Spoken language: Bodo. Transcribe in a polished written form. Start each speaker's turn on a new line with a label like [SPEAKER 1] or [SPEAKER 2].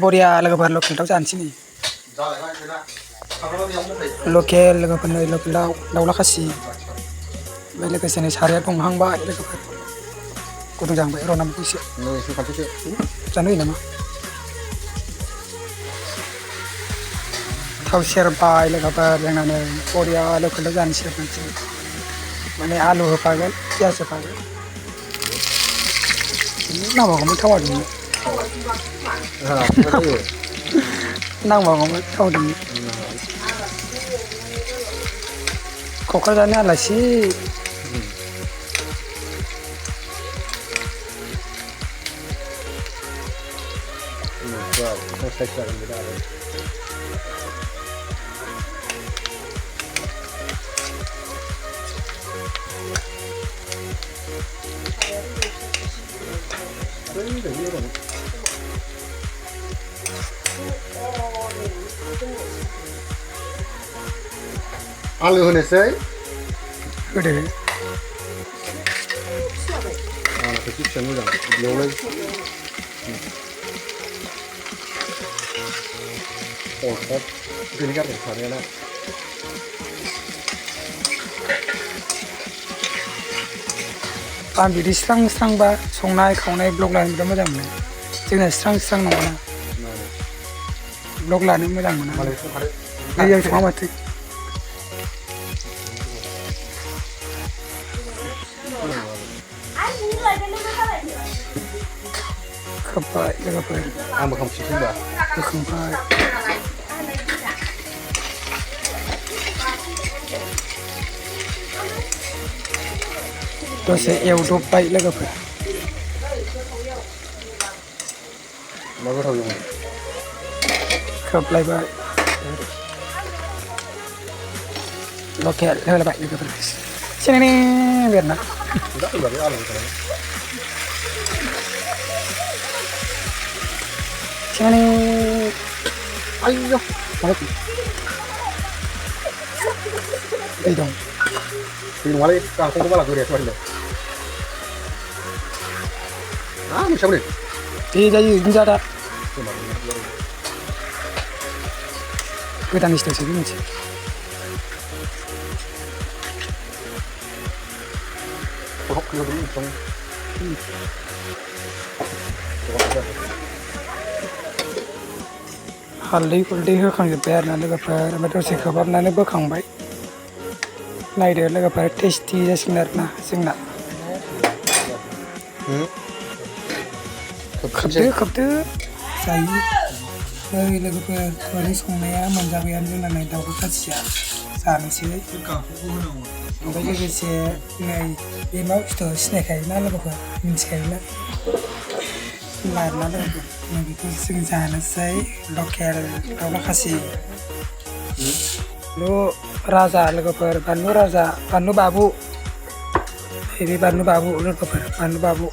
[SPEAKER 1] बरिया लोगोफोर लकेल दाउ जानोसै नै लकेल लोगोफोरनो लकेल दाउ दाउला खासि ओमफ्राय लोगोसेनो साराया दुंहांबाय लोगोफोर गुदुं जाहांबाय र' नामखौ एसे जानो होयो नामा थाव सेरबाय लोगोफोर जोंना नै बरिया लकेल दाउ जानोसै माने आलु होफागोन पियास होफागोन नांबावगौमोन थावा दुंनो नांबावगौमोन थाव दुंनो क'क्राझारनि आलासि
[SPEAKER 2] आलु होनोसै
[SPEAKER 1] होदो
[SPEAKER 2] आलुखौ फिसा मोजां बेयावलाय अरथाब गोलैनो गारगोन सारायाना
[SPEAKER 1] आं बिदि स्रां स्रांबा संनाय खावनाय ब्लग लानो बिराद मोजां मोनो जोंना स्रां स्रां नङाना ब्लग लानो मोजां मोना नै आं सङा माथो खोब्बाय लोगोफोर
[SPEAKER 2] आंबो खामसिगोन होनबा
[SPEAKER 1] बोखांबाय दसे एवदबबाय लोगोफोर
[SPEAKER 2] मा गोथाव जागोन
[SPEAKER 1] खोबलायबाय लकेल होलायबाय लोगोफोर सिनायनि बेरना सिनायनि आयौ दै दं
[SPEAKER 2] दै नङालै गांखंखौ बाला गोरायासो माथो नोंसाबो नै
[SPEAKER 1] दे जायो बिदिनो जा दा गोदान स्टाइलसो बे मोनसे हालदै हुलदै होखांजोब्बाय आरोना लोगोफोर ओमफ्राय दसे खोबहाबनानै बोखांबाय नायदो लोगोफोर टेस्टि जासिगोन आरोना जोंना खोबदो जायो नै लोगोफोर ओरै संनाया मोनजाबायानो जोंना नै दाउला खासिया जानोसै ओमफ्राय लोगोसे नै बे मा बुस्थु सिनायखायोना लोगोफोर मिन्थिखायोना लारना लोगोफोर नै बेखौ जों जानोसै लकेल दाउला खासि बानलु राजा लोगोफोर बानलु राजा बानलु बाबु बे बानलु बाबु लोगोफोर बानलु बाबु